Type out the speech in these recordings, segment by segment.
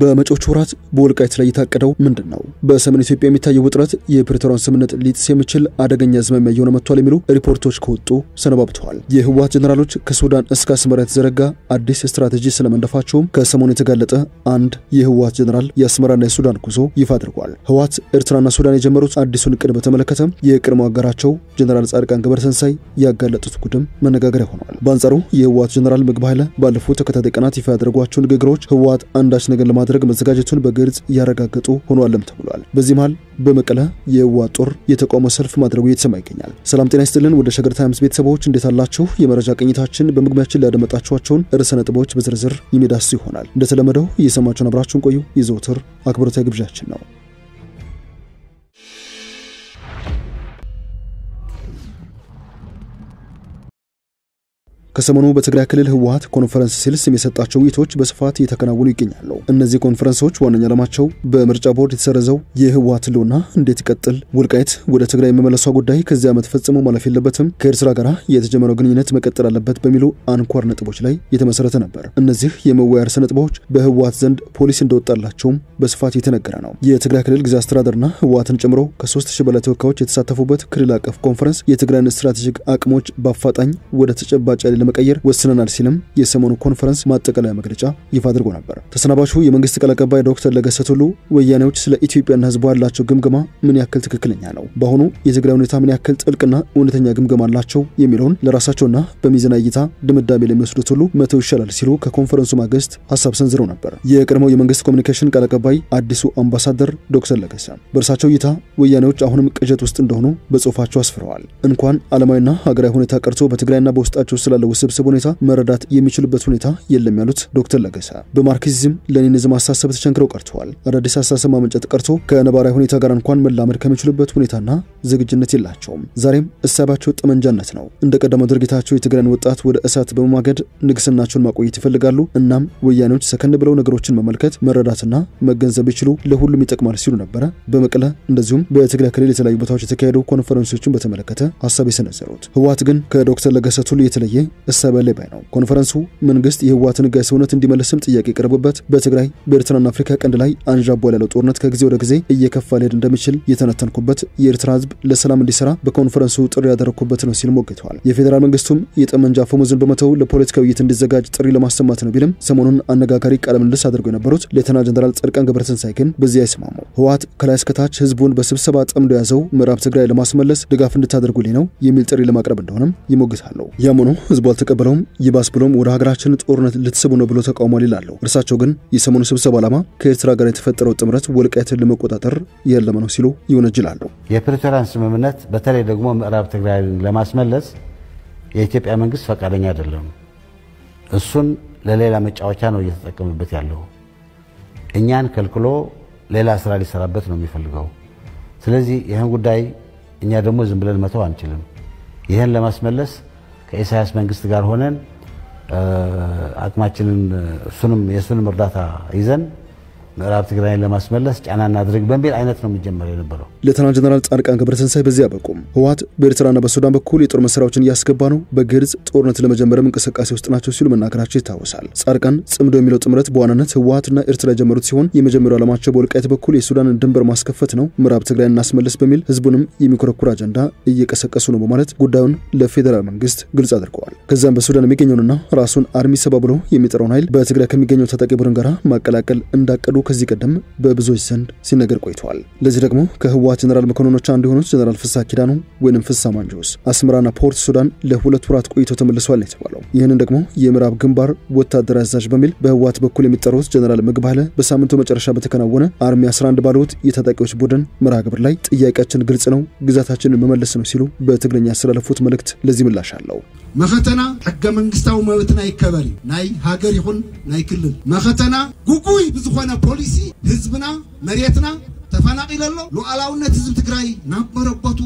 በመጪዎቹ ወራት በወልቃይት ላይ የታቀደው ምንድነው? በሰሜን ኢትዮጵያ የሚታየው ውጥረት የፕሪቶሪያን ስምምነት ሊጥስ የሚችል አደገኛ አዝማሚያ እየሆነ መጥቷል የሚሉ ሪፖርቶች ከወጡ ሰነባብተዋል። የህወሓት ጀነራሎች ከሱዳን እስከ አስመራ የተዘረጋ አዲስ ስትራቴጂ ስለመንደፋቸውም ከሰሞኑ የተጋለጠ አንድ የህወሓት ጀነራል የአስመራና የሱዳን ጉዞ ይፋ አድርጓል። ህወሓት ኤርትራና ሱዳን የጀመሩት አዲሱን እቅድ በተመለከተ የቀድሞ አጋራቸው ጀነራል ጻድቃን ገብረተንሳይ ያጋለጡት ጉድም መነጋገሪያ ሆኗል። በአንጻሩ የህወሓት ጀነራል ምግብ ኃይለ ባለፉት ተከታታይ ቀናት ይፋ ያደረጓቸው ንግግሮች ህወሓት አንዳች ነገር ለማድረግ መዘጋጀቱን በግልጽ ያረጋገጡ ሆኗልም ተብሏል። በዚህ መሃል በመቀለ የህወሓት ጦር የተቃውሞ ሰልፍ ማድረጉ እየተሰማ ይገኛል። ሰላም ጤና ይስጥልን ወደ ሸገር ታይምስ ቤተሰቦች እንዴት አላችሁ? የመረጃ ቅኝታችን በመግቢያችን ላይ ያደመጣችኋቸውን ርዕሰ ነጥቦች በዝርዝር የሚዳስሱ ይሆናል። እንደተለመደው እየሰማችሁን አብራችሁን ቆዩ የዘወትር አክብሮታዊ ግብዣችን ነው። ከሰሞኑ በትግራይ ክልል ህወሓት ኮንፈረንስ ሲልስ የሚሰጣቸው ውይይቶች በስፋት እየተከናወኑ ይገኛሉ። እነዚህ ኮንፈረንሶች ዋነኛ ዓላማቸው በምርጫ ቦርድ የተሰረዘው የህወሓት ህልውና እንዴት ይቀጥል፣ ወልቃይት ወደ ትግራይ የመመለሷ ጉዳይ ከዚህ ዓመት ፈጽሞ ማለፍ የለበትም፣ ከኤርትራ ጋር የተጀመረው ግንኙነት መቀጠል አለበት በሚሉ አንኳር ነጥቦች ላይ የተመሰረተ ነበር። እነዚህ የመወያያ ርዕሰ ነጥቦች በህወሓት ዘንድ ፖሊሲ እንደወጣላቸውም በስፋት የተነገረ ነው። የትግራይ ክልል ጊዜያዊ አስተዳደርና ህወሓትን ጨምሮ ከ3000 በላይ ተወካዮች የተሳተፉበት ክልል አቀፍ ኮንፈረንስ የትግራይን ስትራቴጂክ አቅሞች በአፋጣኝ ወደ ተጨባጭ ለመቀየር ወስነናል ሲልም የሰሞኑ ኮንፈረንስ ማጠቃለያ መግለጫ ይፋ አድርጎ ነበር። ተሰናባቹ የመንግስት ቃል አቀባይ ዶክተር ለገሰ ቱሉ ወያኔዎች ስለ ኢትዮጵያና ህዝቧ ያላቸው ግምገማ ምን ያክል ትክክለኛ ነው፣ በአሁኑ የትግራይ ሁኔታ ምን ያክል ጥልቅና እውነተኛ ግምገማ አላቸው የሚለውን ለራሳቸውና በሚዛን እይታ ድምዳሜ ለሚወስዱት ሁሉ መተው ይሻላል ሲሉ ከኮንፈረንሱ ማግስት ሐሳብ ሰንዝረው ነበር። የቀድሞው የመንግስት ኮሙኒኬሽን ቃል አቀባይ አዲሱ አምባሳደር ዶክተር ለገሰ በእርሳቸው እይታ ወያኔዎች አሁንም ቅዠት ውስጥ እንደሆኑ በጽሁፋቸው አስፍረዋል። እንኳን ዓለማዊና ሀገራዊ ሁኔታ ቀርቶ በትግራይና በውስጣቸው ስላለው ስብስብ ሁኔታ መረዳት የሚችሉበት ሁኔታ የለም ያሉት ዶክተር ለገሰ በማርክሲዝም ሌኒኒዝም አስተሳሰብ ተቸንክረው ቀርተዋል። አዳዲስ አስተሳሰብ ማመንጨት ቀርቶ ከነባራዊ ሁኔታ ጋር እንኳን መላመድ ከሚችሉበት ሁኔታና ዝግጅነት የላቸውም። ዛሬም እሳባቸው ጠመንጃነት ነው። እንደቀደመው ድርጊታቸው የትግራይን ወጣት ወደ እሳት በመማገድ ንግስናቸውን ማቆየት ይፈልጋሉ። እናም ወያኔዎች ሰከን ብለው ነገሮችን መመልከት መረዳትና መገንዘብ ይችሉ ለሁሉም ይጠቅማል ሲሉ ነበር በመቀለ እንደዚሁም በትግራይ ክልል የተለያዩ ቦታዎች የተካሄዱ ኮንፈረንሶችን በተመለከተ ሐሳብ የሰነዘሩት። ህወሓት ግን ከዶክተር ለገሰ ቱሉ የተለየ እሳቤ ላይ ነው። ኮንፈረንሱ መንግስት የህወሓትን ህጋዊ ሰውነት እንዲመለስም ጥያቄ ቀርቦበት በትግራይ በኤርትራና አፍሪካ ቀንድ ላይ አንዣቧል ያለው ጦርነት ከጊዜ ወደ ጊዜ እየከፋ ሊሄድ እንደሚችል የተነተንኩበት የኤርትራ ህዝብ ለሰላም እንዲሰራ በኮንፈረንሱ ጥሪ ያደረኩበት ነው ሲል ሞግተዋል። የፌደራል መንግስቱም የጠመንጃ አፈሙዝን በመተው ለፖለቲካዊ ውይይት እንዲዘጋጅ ጥሪ ለማሰማት ነው ቢልም ሰሞኑን አነጋጋሪ ቃለ ምልልስ አድርገው የነበሩት ሌተና ጀነራል ጻድቃን ገብረተንሳይ ግን በዚህ አይስማሙ። ህወሓት ከላይ እስከ ታች ህዝቡን በስብሰባ ጠምዶ ያዘው ምዕራብ ትግራይ ለማስመለስ ድጋፍ እንድታደርጉልኝ ነው የሚል ጥሪ ለማቅረብ እንደሆነም ይሞግታሉ። ያሞኑ ህዝቡ አልተቀበለውም። ይባስ ብሎም ወደ ሀገራችን ጦርነት ልትስቡ ነው ብሎ ተቃውሟል ይላሉ። እርሳቸው ግን የሰሞኑ ስብሰባ ዓላማ ከኤርትራ ጋር የተፈጠረው ጥምረት ወልቃይትን ለመቆጣጠር ያለመ ነው ሲሉ ይወነጅላሉ። የፕሪቶሪያን ስምምነት በተለይ ደግሞ ምዕራብ ትግራይን ለማስመለስ የኢትዮጵያ መንግስት ፈቃደኛ አይደለም። እሱን ለሌላ መጫወቻ ነው እየተጠቀመበት ያለው። እኛን ከልክሎ ሌላ ስራ ሊሰራበት ነው የሚፈልገው። ስለዚህ ይህን ጉዳይ እኛ ደግሞ ዝም ብለን መተው አንችልም። ይህን ለማስመለስ ከኢሳያስ መንግስት ጋር ሆነን አቅማችንን የሱንም እርዳታ ይዘን ምዕራብ ትግራይን ለማስመለስ ጫና እናድርግ በሚል አይነት ነው የሚጀምር የነበረው። ሌተናል ጀነራል ጻድቃን ገብረተንሳይ በዚያ በቁም ህወሓት በኤርትራና በሱዳን በኩል የጦር መሳሪያዎችን እያስገባ ነው፣ በግልጽ ጦርነት ለመጀመርም እንቅስቃሴ ውስጥ ናቸው ሲሉ መናገራቸው ይታወሳል። ጻድቃን ጽምዶ የሚለው ጥምረት በዋናነት ህወሓትና ኤርትራ የጀመሩት ሲሆን የመጀመሪያው ዓላማቸው በወልቃይት በኩል የሱዳንን ድንበር ማስከፈት ነው፣ ምዕራብ ትግራይን እናስመለስ በሚል ህዝቡንም የሚኮረኩር አጀንዳ እየቀሰቀሱ ነው በማለት ጉዳዩን ለፌደራል መንግስት ግልጽ አድርገዋል። ከዛም በሱዳን የሚገኘውና ራሱን አርሚ ሰባ ብሎ የሚጠራውን ኃይል በትግራይ ከሚገኘው ታጣቂ ቡድን ጋር ማቀላቀል እንዳቀዱ ከዚህ ቀደም በብዙዎች ዘንድ ሲነገር ቆይቷል። ለዚህ ደግሞ ከህወሓት ጀነራል መኮንኖች አንዱ የሆኑት ጀነራል ፍስሐ ኪዳኑ ወይንም ፍስሐ ማንጆስ አስመራና ፖርት ሱዳን ለሁለት ወራት ቆይተው ተመልሰዋል የተባለው ይህንን ደግሞ የምዕራብ ግንባር ወታደራዊ አዛዥ በሚል በህወሓት በኩል የሚጠሩት ጀነራል ምግብ ኃይለ በሳምንቱ መጨረሻ በተከናወነ አርሚ 11 ባሉት የታጣቂዎች ቡድን መርሃ ግብር ላይ ጥያቄያችን ግልጽ ነው፣ ግዛታችንን መመለስ ነው ሲሉ በትግርኛ ያስተላለፉት መልእክት ለዚህ ምላሽ አለው። መኸተና ሕገ መንግስታዊ መብትና ይከበሪ ናይ ሀገር ይሁን ናይ ክልል መኸተና ጉጉይ ብዝኾነ ፖሊሲ ህዝብና መሬትና ተፈናቂለሎ ሉዓላውነት ህዝብ ትግራይ ናበረበቱ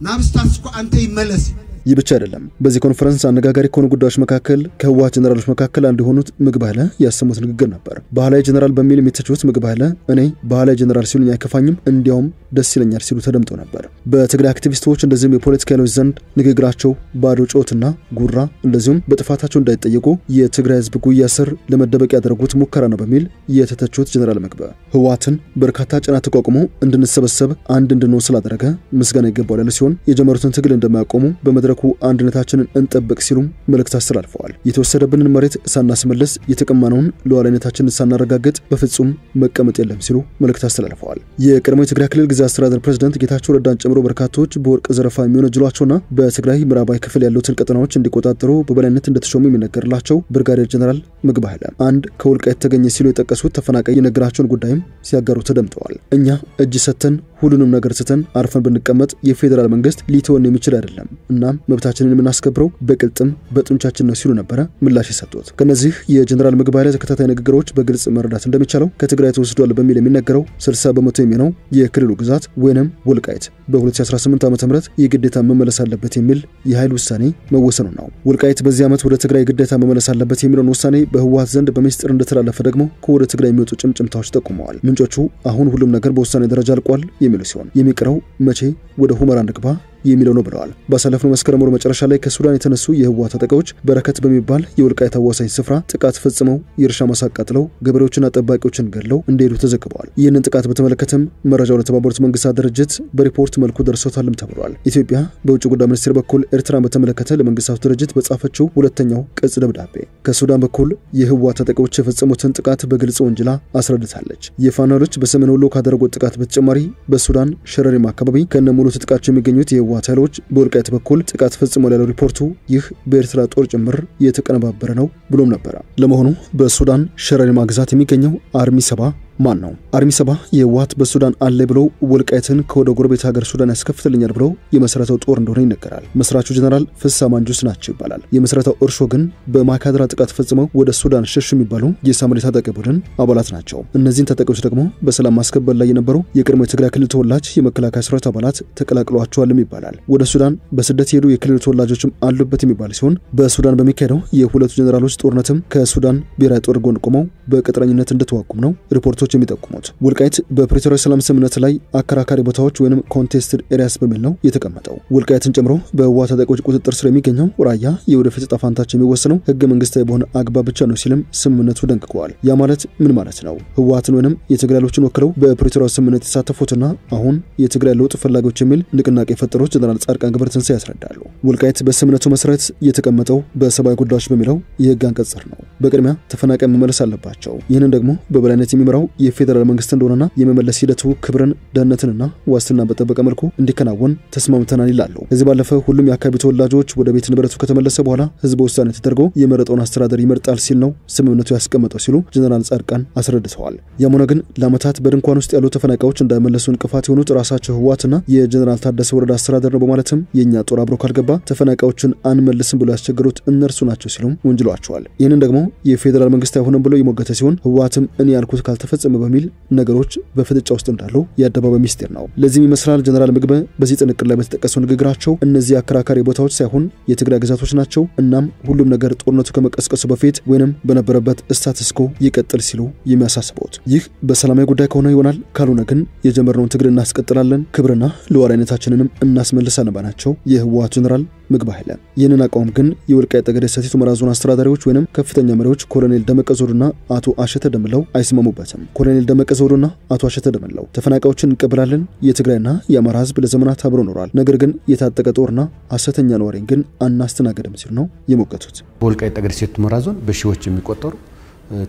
ናብስታስኮ አንተ ይመለስ ይህ ብቻ አይደለም። በዚህ ኮንፈረንስ አነጋጋሪ ከሆኑ ጉዳዮች መካከል ከህወሓት ጀነራሎች መካከል አንዱ የሆኑት ምግብ ኃይለ ያሰሙት ንግግር ነበር። ባህላዊ ጀነራል በሚል የሚተቹት ምግብ ኃይለ እኔ ባህላዊ ጀነራል ሲሉኝ አይከፋኝም እንዲያውም ደስ ይለኛል ሲሉ ተደምጠው ነበር። በትግራይ አክቲቪስቶች እንደዚህም የፖለቲካ ኃይሎች ዘንድ ንግግራቸው ባዶ ጮትና ጉራ እንደዚሁም በጥፋታቸው እንዳይጠየቁ የትግራይ ህዝብ ጉያ ስር ለመደበቅ ያደረጉት ሙከራ ነው በሚል የተተቹት ጀነራል ምግበ ህወሓትን በርካታ ጫና ተቋቁሞ እንድንሰበሰብ አንድ እንድንሆን ስላደረገ ምስጋና ይገባዋል ያሉ ሲሆን የጀመሩትን ትግል እንደማያቆሙ በመድረኩ አንድነታችንን እንጠብቅ ሲሉ መልእክት አስተላልፈዋል። የተወሰደብንን መሬት ሳናስመልስ የተቀማነውን ሉዓላዊነታችንን ሳናረጋግጥ በፍጹም መቀመጥ የለም ሲሉ መልእክት አስተላልፈዋል። የቀድሞ የትግራይ ክልል ጊዜያዊ አስተዳደር ፕሬዝዳንት ጌታቸው ረዳን ጨምሮ በርካቶች በወርቅ ዘረፋ የሚወነጅሏቸውና በትግራይ ምዕራባዊ ክፍል ያሉትን ቀጠናዎች እንዲቆጣጠሩ በበላይነት እንደተሾሙ የሚነገርላቸው ብርጋዴር ጀነራል ምግብ ኃይለ አንድ ከወልቃይት ተገኘ ሲሉ የጠቀሱት ተፈናቃይ የነገራቸውን ጉዳይም ሲያጋሩ ተደምጠዋል። እኛ እጅ ሰተን ሁሉንም ነገር ስተን አርፈን ብንቀመጥ የፌደራል መንግስት ሊተወን የሚችል አይደለም እና መብታችንን የምናስከብረው በቅልጥም በጡንቻችን ነው ሲሉ ነበረ ምላሽ የሰጡት። ከነዚህ የጀነራል ምግብ ኃይለ ተከታታይ ንግግሮች በግልጽ መረዳት እንደሚቻለው ከትግራይ ተወስዷል በሚል የሚነገረው 60% የሚሆነው የክልሉ ግዛት ወይንም ወልቃይት በ2018 ዓ.ም የግዴታ መመለስ አለበት የሚል የኃይል ውሳኔ መወሰኑ ነው። ወልቃይት በዚህ ዓመት ወደ ትግራይ ግዴታ መመለስ አለበት የሚለውን ውሳኔ በህወሓት ዘንድ በሚስጥር እንደተላለፈ ደግሞ ከወደ ትግራይ የሚወጡ ጭምጭምታዎች ጠቁመዋል። ምንጮቹ አሁን ሁሉም ነገር በውሳኔ ደረጃ አልቋል የሚሉ ሲሆን የሚቀረው መቼ ወደ ሁመራ እንግባ የሚለው ነው ብለዋል። ባሳለፍነው መስከረም ወር መጨረሻ ላይ ከሱዳን የተነሱ የህወሓት ታጣቂዎች በረከት በሚባል የወልቃይት አዋሳኝ ስፍራ ጥቃት ፈጽመው የእርሻ ማሳ አቃጥለው ገበሬዎችና ጠባቂዎችን ገድለው እንደሄዱ ተዘግበዋል። ይህንን ጥቃት በተመለከተም መረጃው ለተባበሩት መንግስታት ድርጅት በሪፖርት መልኩ ደርሶታልም ተብሏል። ኢትዮጵያ በውጭ ጉዳይ ሚኒስቴር በኩል ኤርትራን በተመለከተ ለመንግስታቱ ድርጅት በጻፈችው ሁለተኛው ቅጽ ደብዳቤ ከሱዳን በኩል የህወሓት ታጣቂዎች የፈጸሙትን ጥቃት በግልጽ ወንጅላ አስረድታለች። የፋኖች በሰሜን ወሎ ካደረጉት ጥቃት በተጨማሪ በሱዳን ሸረሪማ አካባቢ ከነሙሉ ትጥቃቸው የሚገኙት የህወሓት ኃይሎች በወልቃይት በኩል ጥቃት ፈጽመው ያለው ሪፖርቱ ይህ በኤርትራ ጦር ጭምር የተቀነባበረ ነው ብሎም ነበር። ለመሆኑ በሱዳን ሸረሪማ ግዛት የሚገኘው አርሚ 7 ማን ነው? አርሚ 7 የህወሓት በሱዳን አለ ብሎ ወልቃይትን ከወደ ጎረቤት ሀገር ሱዳን ያስከፍትልኛል ብሎ የመሰረተው ጦር እንደሆነ ይነገራል። መስራቹ ጀነራል ፍሳ ማንጁስ ናቸው ይባላል። የመሰረተው እርሾ ግን በማካድራ ጥቃት ፈጽመው ወደ ሱዳን ሸሹ የሚባሉ የሳምሪ ታጣቂ ቡድን አባላት ናቸው። እነዚህን ታጣቂዎች ደግሞ በሰላም ማስከበር ላይ የነበሩ የቀድሞ የትግራይ ክልል ተወላጅ የመከላከያ ሰራዊት አባላት ተቀላቅለዋቸዋልም ይባላል። ወደ ሱዳን በስደት የሄዱ የክልል ተወላጆችም አሉበት የሚባል ሲሆን በሱዳን በሚካሄደው የሁለቱ ጀነራሎች ጦርነትም ከሱዳን ብሔራዊ ጦር ጎን ቆመው በቅጥረኝነት እንደተዋጉም ነው ሪፖርቱ የሚጠቁሙት። ወልቃይት በፕሪቶሪያ ሰላም ስምምነት ላይ አከራካሪ ቦታዎች ወይንም ኮንቴስትድ ኤሪያስ በሚል ነው የተቀመጠው። ወልቃይትን ጨምሮ በህወሓት ታጣቂዎች ቁጥጥር ስር የሚገኘው ራያ የወደፊት ዕጣ ፈንታቸው የሚወሰነው ህገ መንግስታዊ በሆነ አግባብ ብቻ ነው ሲልም ስምምነቱ ደንግጓል። ያ ማለት ምን ማለት ነው? ህወሓትን ወይንም የትግራይ ኃይሎችን ወክለው በፕሪቶሪያ ስምምነት የተሳተፉትና አሁን የትግራይ ለውጥ ፈላጊዎች የሚል ንቅናቄ የፈጠሩት ጀነራል ጻድቃን ገብረትንሳኤ ያስረዳሉ። ወልቃይት በስምምነቱ መሰረት የተቀመጠው በሰብአዊ ጉዳዮች በሚለው የህግ አንቀጽ ስር ነው። በቅድሚያ ተፈናቃይ መመለስ አለባቸው። ይህንን ደግሞ በበላይነት የሚመራው የፌደራል መንግስት እንደሆነና የመመለስ ሂደቱ ክብርን፣ ደህንነትንና ዋስትናን በጠበቀ መልኩ እንዲከናወን ተስማምተናል ይላሉ። ከዚህ ባለፈ ሁሉም የአካባቢ ተወላጆች ወደ ቤት ንብረቱ ከተመለሰ በኋላ ህዝብ ውሳኔ ተደርጎ የመረጠውን አስተዳደር ይመርጣል ሲል ነው ስምምነቱ ያስቀመጠው ሲሉ ጀነራል ጻድቃን አስረድተዋል። ያም ሆነ ግን ለዓመታት በድንኳን ውስጥ ያሉ ተፈናቃዮች እንዳይመለሱ እንቅፋት የሆኑት ራሳቸው ህወሓትና የጀነራል ታደሰ ወረዳ አስተዳደር ነው በማለትም የኛ ጦር አብሮ ካልገባ ተፈናቃዮችን አንመልስም ብሎ ያስቸገሩት እነርሱ ናቸው ሲሉም ወንጅሏቸዋል። ይህንን ደግሞ የፌደራል መንግስት አይሆንም ብሎ የሞገተ ሲሆን ህወሓትም እኔ ያልኩት ካልተፈጸመ በሚል ነገሮች በፍጥጫ ውስጥ እንዳሉ ያደባባይ ሚስጥር ነው። ለዚህም ይመስላል ጀነራል ምግበ በዚህ ጥንቅር ላይ በተጠቀሰው ንግግራቸው እነዚህ አከራካሪ ቦታዎች ሳይሆን የትግራይ ግዛቶች ናቸው። እናም ሁሉም ነገር ጦርነቱ ከመቀስቀሱ በፊት ወይንም በነበረበት ስታተስ ኮ ይቀጥል ሲሉ የሚያሳስቡት ይህ በሰላማዊ ጉዳይ ከሆነ ይሆናል፣ ካልሆነ ግን የጀመርነውን ትግል እናስቀጥላለን፣ ክብርና ሉዓላዊነታችንንም እናስመልሳለን ባናቸው የህወሓት ጀነራል ምግብ ኃይለ ይህንን አቋም ግን የወልቃይት ጠገዴ ሰቲት ሁመራ ዞን አስተዳዳሪዎች ወይንም ከፍተኛ መሪዎች ኮሎኔል ደመቀ ዘውዱና አቶ አሸተ ደምለው አይስማሙበትም። ኮሎኔል ደመቀ ዘውዱና አቶ አሸተ ደምለው ተፈናቃዮችን እንቀበላለን፣ የትግራይና የአማራ ህዝብ ለዘመናት አብሮ ኖሯል፣ ነገር ግን የታጠቀ ጦርና ሐሰተኛ ነዋሪን ግን አናስተናገድም ሲሉ ነው የሞገቱት። በወልቃይት ጠገዴ ሰቲት ሁመራ ዞን በሺዎች የሚቆጠሩ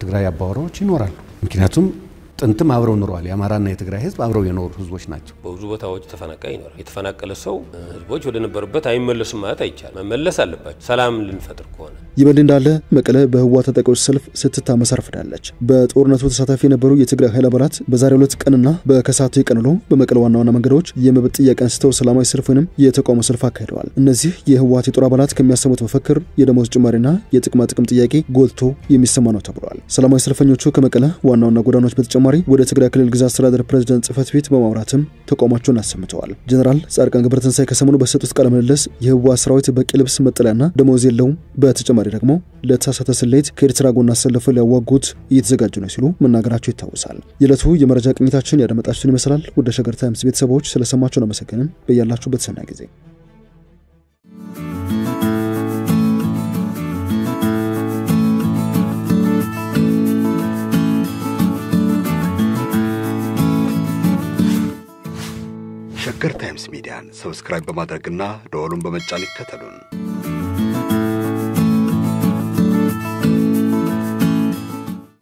ትግራይ አባወራዎች ይኖራሉ። ምክንያቱም ጥንትም አብረው ኖረዋል። የአማራና የትግራይ ህዝብ አብረው የኖሩ ህዝቦች ናቸው። በብዙ ቦታዎች ተፈናቃይ ይኖራል። የተፈናቀለ ሰው ህዝቦች ወደ ነበሩበት አይመለሱም ማለት አይቻልም። መመለስ አለባቸው ሰላም ልንፈጥር ከሆነ። ይበል እንዳለ መቀለ በህወሓት ታጣቂዎች ሰልፍ ስትታመስ አርፍዳለች። በጦርነቱ ተሳታፊ የነበሩ የትግራይ ኃይል አባላት በዛሬው ዕለት ቀንና በከሳቱ የቀንሎ በመቀለ ዋና ዋና መንገዶች የመብት ጥያቄ አንስተው ሰላማዊ ሰልፍ ወይንም የተቃውሞ ሰልፍ አካሂደዋል። እነዚህ የህወሓት የጦር አባላት ከሚያሰሙት መፈክር የደሞዝ ጭማሪና የጥቅማ ጥቅም ጥያቄ ጎልቶ የሚሰማ ነው ተብሏል። ሰላማዊ ሰልፈኞቹ ከመቀለ ዋና ዋና ጎዳናዎች በተጨማሪ በተጨማሪ ወደ ትግራይ ክልል ግዛት አስተዳደር ፕሬዝዳንት ጽህፈት ቤት በማውራትም ተቋማቸውን አሰምተዋል። ጀነራል ጻድቃን ገብረትንሳኤ ከሰሞኑ በሰጡት ቃለ ምልልስ የህወሓት ሰራዊት በቂ ልብስ መጠለያና ደሞዝ የለውም፣ በተጨማሪ ደግሞ ለተሳሳተ ስሌት ከኤርትራ ጎን አሰልፈው ሊያዋጉት እየተዘጋጁ ነው ሲሉ መናገራቸው ይታወሳል። የዕለቱ የመረጃ ቅኝታችን ያደመጣችሁን ይመስላል። ወደ ሸገር ታይምስ ቤተሰቦች ስለሰማችሁ ነው መሰከንን በያላችሁበት ሰናይ ጊዜ ሸገር ታይምስ ሚዲያን ሰብስክራይብ በማድረግና ደወሉን በመጫን ይከተሉን።